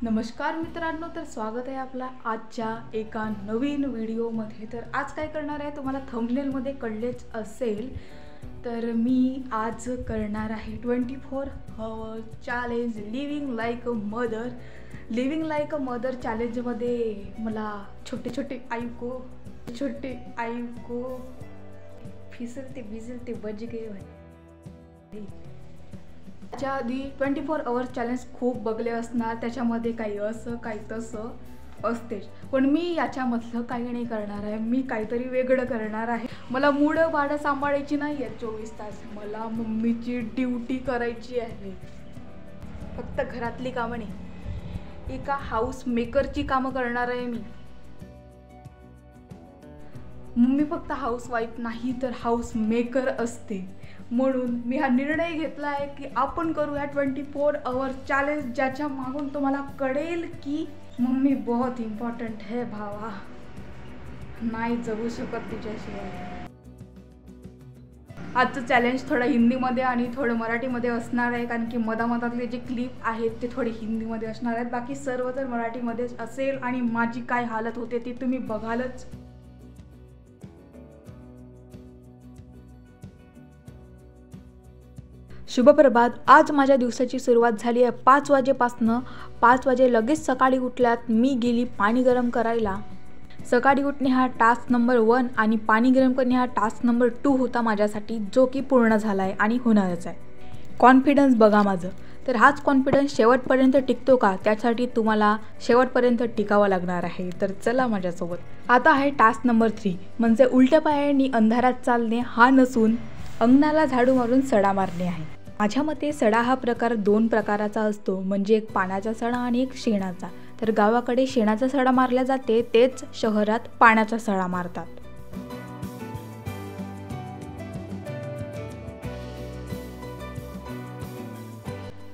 नमस्कार मित्रांनो, तर स्वागत आहे आपला आजच्या एका नवीन व्हिडिओमध्ये। तर आज काय करणार आहे तुम्हाला थंबनेलमध्ये कळलेच असेल। तर मी आज करणार आहे 24 hour challenge living like a mother. Living like a mother चॅलेंजमध्ये मला छोटे छोटे आईको फिसलते भिजलते बज गए भाई। त्याच्या आधी 24 आवर चॅलेंज खूप बघले असणार, त्याच्यामध्ये काही असं काही तसं असतेच, पण मी याच्यामधलं काही नाही करणार आहे। मी काहीतरी वेगळं करणार आहे। मला मुलं बाळं सांभाळायची नाही आहेत 24 तास, मला मम्मीची ड्युटी करायची आहे। फक्त घरातली कामं नाही, एका हाऊस मेकरची कामं करणार आहे मी। मम्मी फक्त हाऊसवाईफ नाही तर हाऊस मेकर असते, म्हणून मी हा निर्णय घेतला आहे की आपण करूया 24 आवर चॅलेंज, ज्याच्या मागून तुम्हाला कळेल की मम्मी बहुत इम्पॉर्टंट है भावा, नाही जगू शकत तिच्याशिवाय। आजचं चॅलेंज थोडं हिंदीमध्ये आणि थोडं मराठीमध्ये असणार आहे, कारण की मधामधातले जे क्लिप आहेत ते थोडे हिंदीमध्ये असणार आहेत, बाकी सर्व तर मराठीमध्येच असेल। आणि माझी काय हालत होते ती तुम्ही बघालच। शुभप्रभात। आज माझ्या दिवसाची सुरुवात झाली आहे 5 वाजेपासनं। 5 वाजे लगेच सकाळी उठल्यात मी गेली पाणी गरम करायला। सकाळी उठणे हा टास्क नंबर 1 आणि पाणी गरम करणे हा टास्क नंबर 2 होता माझ्यासाठी, जो की पूर्ण झाला आहे आणि होणारच आहे। कॉन्फिडन्स बघा माझं। तर हाच कॉन्फिडन्स शेवटपर्यंत टिकतो का, त्यासाठी तुम्हाला शेवटपर्यंत टिकावं लागणार आहे। तर चला माझ्यासोबत। आता आहे टास्क नंबर 3, म्हणजे उलट्या पायाने अंधारात चालणे हा नसून अंगणाला झाडू मारून सडा मारणे आहे। माझ्या मते सडा हा प्रकार 2 प्रकाराचा असतो, म्हणजे एक पाण्याचा सडा आणि एक शेणाचा। तर गावाकडे शेणाचा सडा मारला जाते, तेच शहरात पाण्याचा सडा मारतात।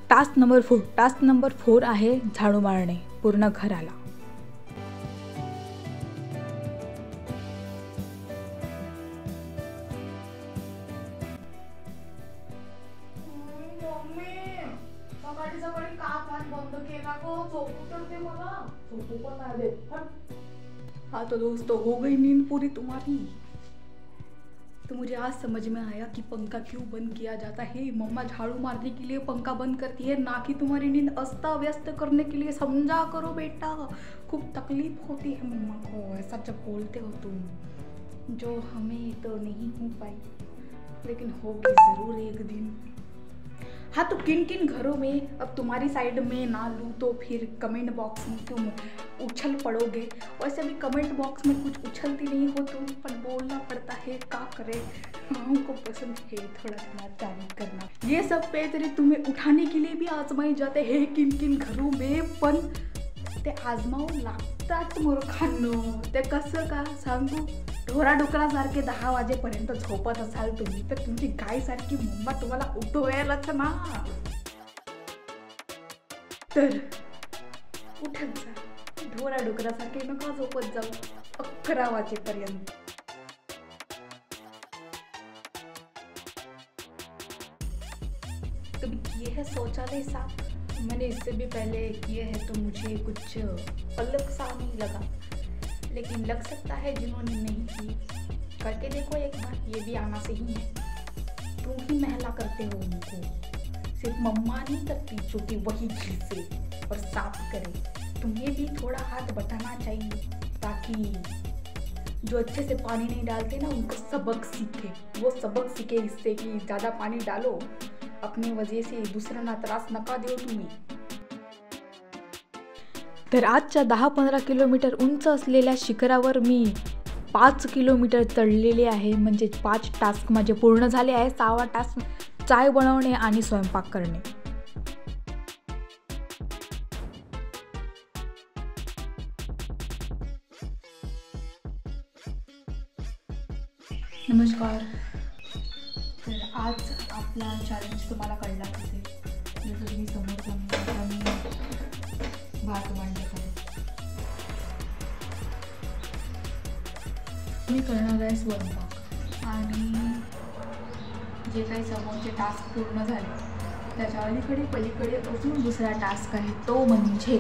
टास्क नंबर 4 आहे झाडू मारणे पूर्ण घराला। सकाळी का फॅन बंद केला गो, झोपू तर दे मला, झोपू पण नाही देत। हाँ तो दोस्तों, हो गई नींद पूरी तुम्हारी। तो मुझे आज समझ में आया कि पंखा क्यों बंद किया जाता है। मम्मा झाड़ू मारने के लिए पंखा बंद करती है, ना कि तुम्हारी नींद अस्त व्यस्त करने के लिए। समझा करो बेटा, खूब तकलीफ होती है मम्मा को, ऐसा जब बोलते हो तुम, जो हमें तो नहीं हो पाई, लेकिन होगी ज़रूर एक दिन। हाँ तो किन किन घरों में अब तुम्हारी साइड में ना लूँ तो फिर कमेंट बॉक्स में तुम उछल पड़ोगे। वैसे भी कमेंट बॉक्स में कुछ उछलती नहीं हो तुम, पर बोलना पड़ता है, क्या करे, हमको पसंद है थोड़ा थोड़ा तारीफ करना। ये सब पैतरे तुम्हें उठाने के लिए भी आजमाए जाते हैं किन किन घरों में, पण ते आजमावं लागतात मूर्खांनो। ते कसं का सांगू, ढोराडुकरासारखे 10 वाजेपर्यंत झोपत असाल तुम्ही, तर तुमची गायसारखी मम्मा तुम्हाला उठवायलाच ना। तर उठत जा, ढोराडुकरासारखे नका झोपत जाऊ 11 वाजेपर्यंत। कभी किए है शौचालय साफ? मैंने इससे भी पहले किए हैं, तो मुझे कुछ अलग सा नहीं लगा, लेकिन लग सकता है जिन्होंने नहीं की करके देखो एक बार, ये भी आना सही है। तुम ही महला करते हो उनको, सिर्फ मम्मा नहीं करती जो कि वही घिसे और साफ करे। तुम्हें भी थोड़ा हाथ बटाना चाहिए, ताकि जो अच्छे से पानी नहीं डालते ना उनको सबक सीखे। वो सबक सीखे इससे कि ज़्यादा पानी डालो, अपनी वजह से दुसऱ्यांना त्रास नका देऊ तुम्ही। तर आजच्या 10-15 किलोमीटर उंच असलेल्या शिखरावर मी 5 किलोमीटर चढलेले आहे, म्हणजे 5 टास्क माझे पूर्ण झाले आहे। 6वा टास्क चाय बनवणे आणि स्वयंपाक करणे। नमस्कार। तर आज आपला चॅलेंज तुम्हाला कळला असेल, जसं तुम्ही समोर मी भात मांडत आहे। मी करणार आहे स्वयंपाक, आणि जे काही समोरचे टास्क पूर्ण झाले त्याच्या अलीकडे पलीकडे अजून दुसरा टास्क आहे, तो म्हणजे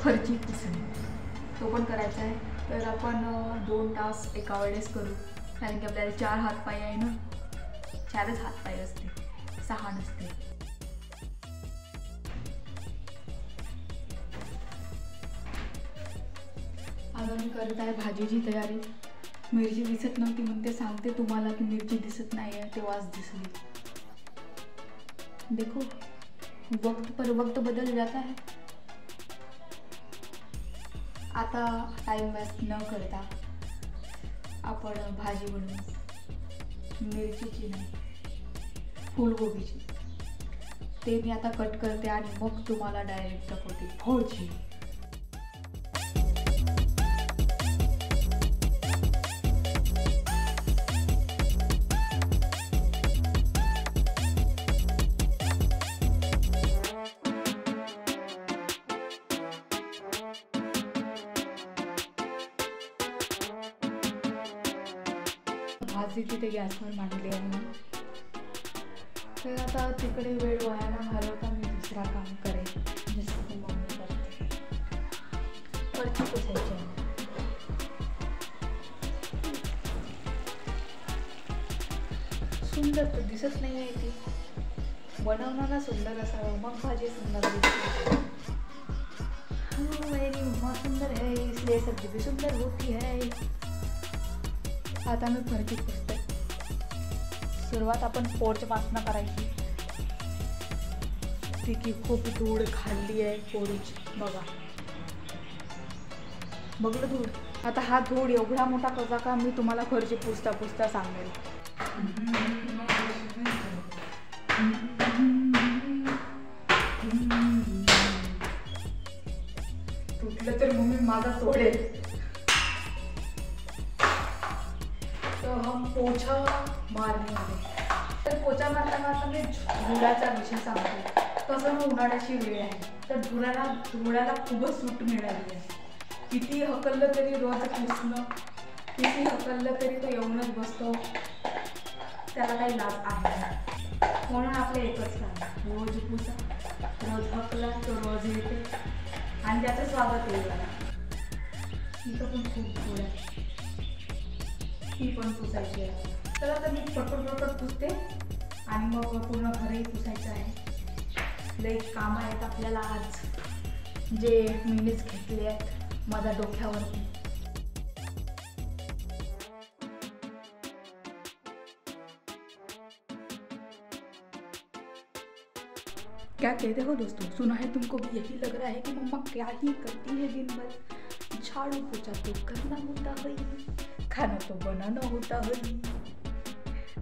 फरची पुसणे तो पण करायचा आहे. तर आपण 2 तास एका वेळेस करू, कारण की आपल्याला 4 हातपाय आहे ना, 4च हातपाय असते, 6 नसते. आता मी करत आहे भाजीची तयारी. मिरची दिसत नव्हती म्हणते, सांगते तुम्हाला की मिरची दिसत नाही आहे, तेव्हाच दिसली. देखो वक्त पर वक्त बदल जाता है. आता टाइम वेस्ट न करता आपण भाजी बनवू. मिरचीची नाही, फुलगोबीची. ते मी आता कट करते आणि मग तुम्हाला डायरेक्ट दाखवते भाजी. भाजी तिथे गॅसवर मांडली आहे. तर आता तिकडे वेळ वाया न घालवता मी दुसरा काम करेन, जसं की मम्मी करते. फरची पुसायची आहे. सुंदर तर दिसत नाही आहे ती. बनवणारा सुंदर असावा मग भाजी सुंदर दिसते. मेरी मम्मा सुंदर है इसलिए सब्जी भी सुंदर होती है. आता मी फरची पुसते. सुरुवात आपण पोळपासून करायची. ती की खूप धूळ खाल्ली आहे पोळीची. बघलं धूळ. आता हा धूळ एवढा मोठा कसा का मी तुम्हाला फरची पुसता पुसता सांगेल. तुटलं तर मम्मी माझा तोडेल. तो हम पोछा मारने वाले. तर पोछा मारता मारता मी धुळ्याचा विषय सांगते. कसं मग उन्हाळ्याची वेळ आहे, तर धुळ्याला खूपच सूट मिळाली आहे. किती हकललं तरी रोज पुसणं, किती हकललं तरी तो येऊनच बसतो. त्याला काही लाज आहे. म्हणून आपलं एकच काम, रोज पुसा, रोज हकला तो रोज येते आणि त्याचं स्वागत येईल. इथं पण खूप धूळ आहे, ही पण पुसायची आहे. चला तर मी पटपट पुसते आणि मग पूर्ण घरही पुसायचं आहे. लई कामं आहेत आपल्याला आज, जे मीच घेतले आहेत माझ्या डोक्यावरती. क्या कहते हो दोस्तों, सुना है तुमको भी यही लग रहा है कि मम्मा क्या ही करती है दिन भर. झाड़ू पोछा तो करना होता है, खाना तो बनाना होता है.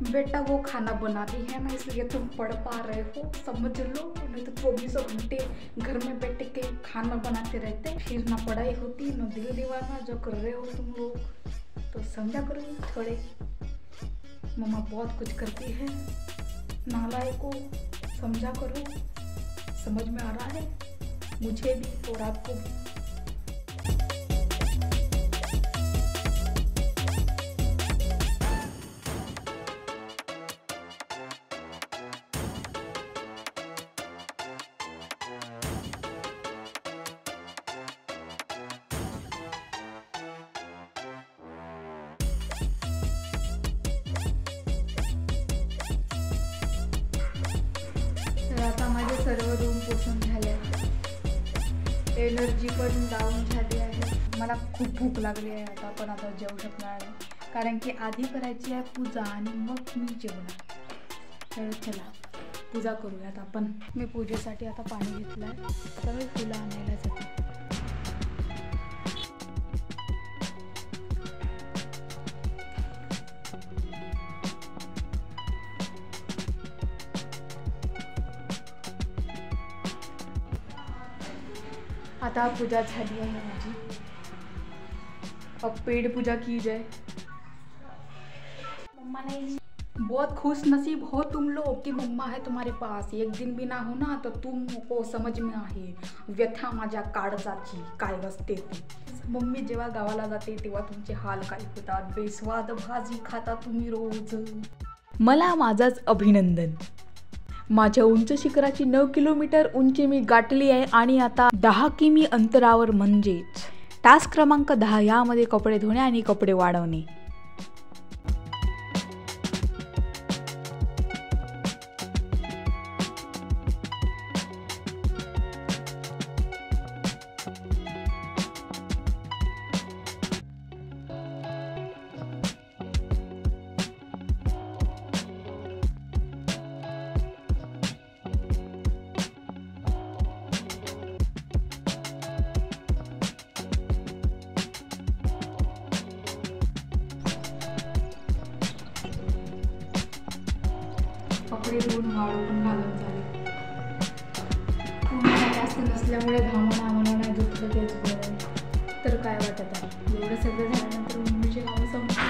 बेटा वो खाना बनाती है ना, इसलिए तुम पढ़ पा रहे हो, समझ लो. नहीं तो 24 घंटे घर में बैठ के खाना बनाते रहते, फिर ना पढ़ाई होती ना दिल दीवाना जो कर रहे हो तुम लोग. तो समझा करो थोड़े, मम्मा बहुत कुछ करती है. नालायकों समझा करो. समझ में आ रहा है मुझे भी और आपको भी. आता माझे सर्व रूम पुसून झाले. एनर्जी पण डाऊन झाली आहे. मला खूप भूक लागली आहे. आता जेवू शकणार नाही, कारण की आधी करायची आहे पूजा आणि मग मी जेवणार. तर चला पूजा करूयात आपण. मी पूजेसाठी आता पाणी घेतलं आहे. आता मी फुलं आणायला जाते. आता पूजा झाली आहे माझी. अब पेड़ पूजा की जाए. मम्मा नहीं, बहुत खुश नसीब हो तुम लोग कि मम्मा है तुम्हारे पास. एक दिन भी ना हो ना तो तुमको समज में आहे व्यथा माझ्या काळजाची काय असते ती. मम्मी जेव्हा गावाला जाते तेव्हा तुमचे हाल काय होतात. बेस्वाद भाजी खाता तुम्ही रोज. मला माझाच अभिनंदन. माझ्या उंच शिखराची 9 किलोमीटर उंची मी गाठली आहे आणि आता 10 किमी अंतरावर म्हणजेच टास्क क्रमांक 10 यामध्ये कपडे धुणे आणि कपडे वाळवणे. कपडे धुवून वाळवून घालून झाले. पुन्हा जास्त नसल्यामुळे घामानं नाही धुतलं तेच बरं. तर काय वाटत आहे, एवढं सगळं झाल्यानंतर मम्मीचे कामं संपले.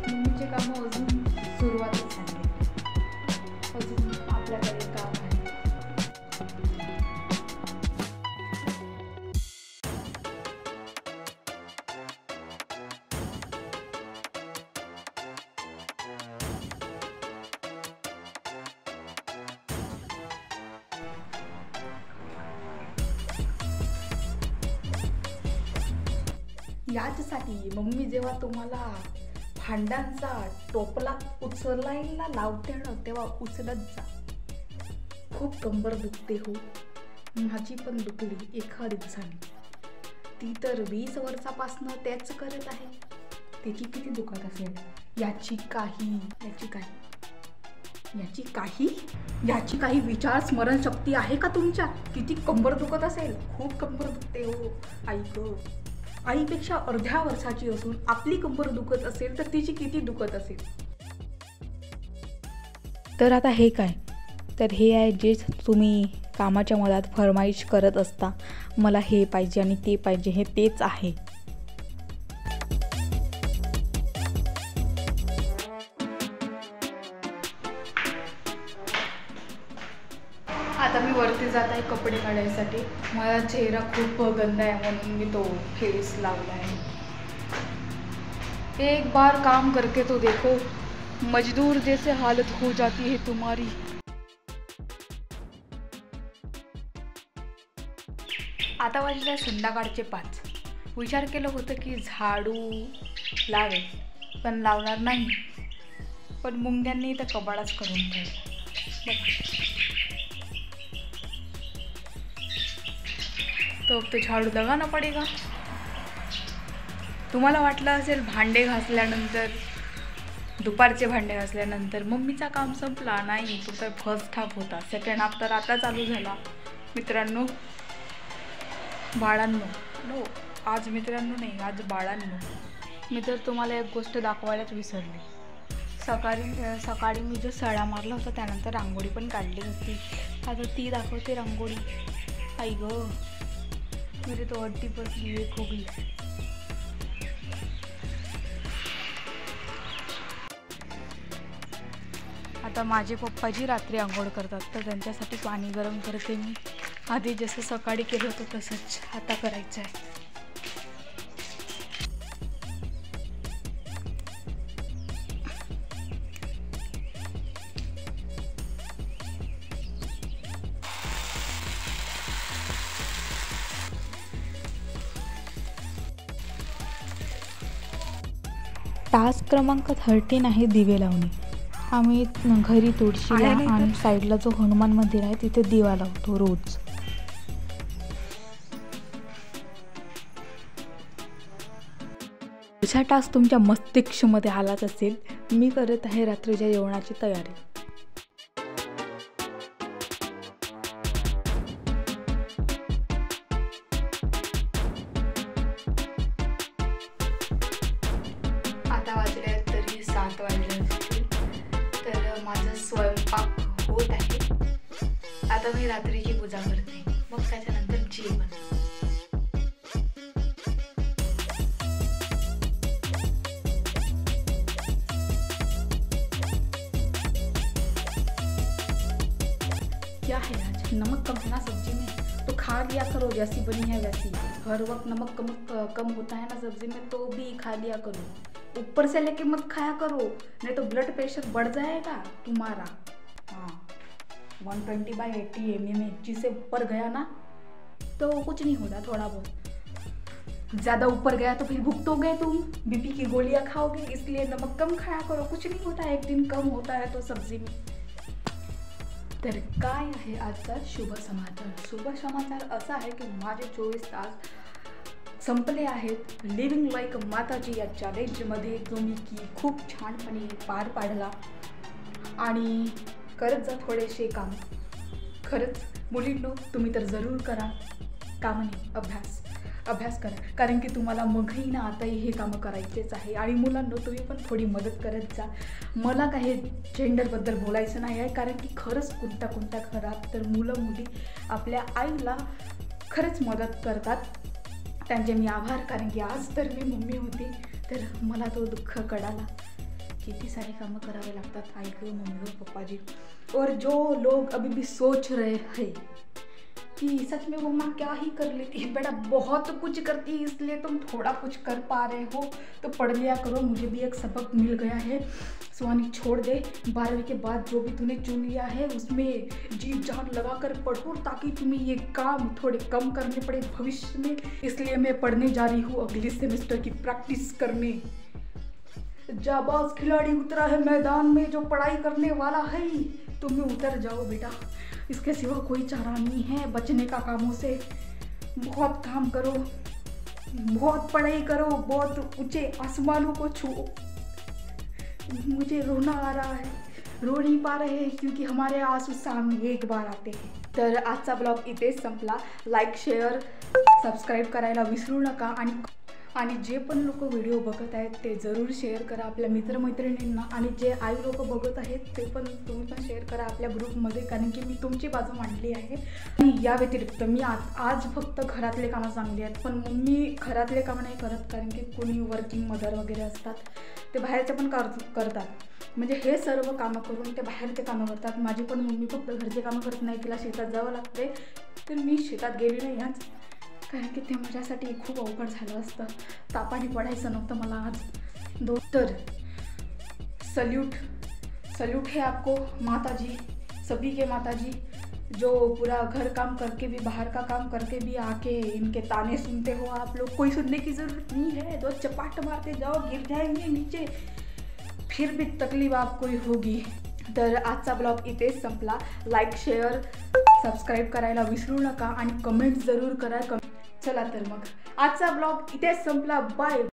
मम्मीचे कामं अजून सुरुवातच झाली. अजून आपल्याकडे काम आहे. याच्यासाठी मम्मी जेव्हा तुम्हाला भांड्यांचा टोपला उचलायला लावते ना, तेव्हा उचलत जा. खूप कंबर दुखते हो. माझी पण दुखली एका दिवसाने. ती तर 20 वर्षापासनं त्याच करत आहे. त्याची किती दुखत असेल. याची काही विचार स्मरण शक्ती आहे का तुमच्यात? किती कंबर दुखत असेल. खूप कंबर दुखते हो. ऐक, आईपेक्षा अर्ध्या वर्षाची असून आपली कंबर दुखत असेल तर तिची किती दुखत असेल. तर आता हे काय, तर हे आहे जे तुम्ही कामाच्या मधात फरमाईश करत असता, मला हे पाहिजे आणि ते पाहिजे, हे तेच आहे. आता मी वरती जात आहे कपडे काढायसाठी. माझा चेहरा खूप गंदा आहे म्हणून मी तो फेस लावला आहे. एक बार काम करके तो देखो, मजदूर जैसे हालत हो जाती है तुम्हारी. आता वाजले संध्याकाळचे 5. विचार केलं होतं की झाडू लावेल, पण लावणार नाही. पण मुंग्यांनी तर कबाडाच करून ठेवला. तो अब तो झाडू लगाना पडेगा. तुम्हाला वाटलं असेल भांडे घासल्यानंतर, दुपारचे भांडे घासल्यानंतर मम्मीचा काम संपला. नाही, तो तर फर्स्ट हाफ होता. सेकंड हाफ तर आता चालू झाला. मित्रांनो, बाळांनो, नो आज मित्रांनो नाही, आज बाळांनो, मी तर तुम्हाला एक गोष्ट दाखवायलाच विसरली. सकाळी मी जो सडा मारला होता त्यानंतर रांगोळी पण काढली होती. आता ती दाखवते रांगोळी. आई ग, मेरी तो हड्डी पसली एक हो गई. आता माझे पप्पाजी रात्री आंघोळ करतात, तर त्यांच्यासाठी पाणी गरम करते मी. आधी जसं सकाळी केलं होतं तसंच आता करायचं आहे. टास्क क्रमांक 13 आहे दिवे लावणे. आम्ही घरी तुळशीला आणि साईडला जो हनुमान मंदिर आहे तिथे दिवा लावतो रोज. पुढचा टास्क तुमच्या मस्तिष्कमध्ये आलाच असेल. मी करत आहे रात्रीच्या जेवणाची तयारी. आता वाजले तरी 7 वाजले असतील. तर माझा स्वयंपाक होत आहे. आता मी रात्रीची पूजा करते, मग त्याच्यानंतर जेवण. क्या है आज, नमक कम है ना सब्जी में, तो खा लिया करो, जैसी बनी है वैसी. हर वक्त नमक कम होता है ना सब्जी में, तो भी खा लिया करो. ऊपर से लेके मत खाया करो, नहीं तो ब्लड प्रेशर बढ़ जाएगा तुम्हारा. हाँ 120/80 mm से ऊपर गया ना तो कुछ नहीं होता, थोड़ा बहुत। ज़्यादा ऊपर गया तो फिर भुगतोगे तुम, बीपी की गोलियां खाओगे, इसलिए नमक कम खाया करो। कुछ नहीं होता, एक दिन कम होता है तो सब्जी में। तर काय आहे आजचा शुभ समाचार? शुभ समाचार असा आहे की माझे 24 तास संपले आहेत लिव्हिंग लाईक माताजी या चॅलेंजमध्ये, जो मी की खूप छानपणे पार पाडला। आणि करत जा थोडेसे काम। खरंच मुलींनो, तुम्ही तर जरूर करा काम, नाही अभ्यास करा, कारण की तुम्हाला मगही ना आताही हे कामं करायचेच आहे। आणि मुलांनो, तुम्ही पण थोडी मदत करत जा। मला काही जेंडरबद्दल बोलायचं नाही आहे, कारण की खरंच कोणत्या घरात तर मुलं मुली आपल्या आईला खरंच मदत करतात, त्यांचे मी आभार। कारण की आज तर मी मम्मी होती तर मला तो दुःख कळाला, किती सारे कामं करावे लागतात आई को, मम्मी को, पप्पा जी। और जो लोग अभी भी सोच रहे हैं कि सच में मम्मा क्या ही कर लेती है, बेटा बहुत कुछ करती है, इसलिए तुम थोड़ा कुछ कर पा रहे हो तो पढ़ लिया करो। मुझे भी एक सबक मिल गया है, सुहानी छोड़ दे, 12वीं के बाद जो भी तूने चुन लिया है उसमें जी जान लगा कर पढ़ो, ताकि तुम्हें ये काम थोड़े कम करने पड़े भविष्य में। इसलिए मैं पढ़ने जा रही हूँ अगले सेमेस्टर की प्रैक्टिस करने। जाबाज खिलाड़ी उतरा है मैदान में, जो पढ़ाई करने वाला है तुम भी उतर जाओ बेटा, इसके सिवा कोई चारा नहीं है बचने का कामों से। बहुत काम करो, बहुत पढ़ाई करो, बहुत ऊंचे आसमानों को छुओ। मुझे रोना आ रहा है, रो नहीं पा रहे हैं क्योंकि हमारे आंसू सामने एक बार आते हैं। तर आजचा ब्लॉग इथेच संपला। लाईक, शेअर, सबस्क्राईब करायला विसरू नका। आणि जे पण लोक व्हिडिओ बघत आहेत ते जरूर शेअर करा आपल्या मित्रमैत्रिणींना, आणि जे आई लोक बघत आहेत ते पण तुम्ही पण शेअर करा आपल्या ग्रुपमध्ये, कारण की मी तुमची बाजू मांडली आहे। आणि या व्यतिरिक्त मी आज फक्त घरातले कामं सांगली आहेत, पण मम्मी घरातले कामं नाही करत, कारण की कोणी वर्किंग मदर वगैरे असतात ते बाहेरचे पण करतात। म्हणजे हे सर्व कामं करून ते बाहेरचे कामं करतात। माझी पण मम्मी फक्त घरचे कामं करत नाही, तिला शेतात जावं लागते, तर मी शेतात गेली नाही आज, कारण की ते माझ्यासाठी खूप अवघड झालं असतं। तापाने पडायचं नव्हतं मला आज। तर सल्यूट है आपको माताजी, सभी के माताजी, जो पूरा घर काम करके भी, बाहर का काम करके भी आके इनके ताने सुनते हो आप लोग। कोई सुनने की ज़रूरत नहीं है, 2 चपाट मारते जाओ, गिर जाएंगे नीचे, फिर भी तकलीफ आपको ही होगी। तर आजचा ब्लॉग इथेच संपला। लाईक, शेअर, सबस्क्राईब करायला विसरू नका आणि कमेंट जरूर करा। चला तर मग आजचा ब्लॉग इथेच संपला। बाय।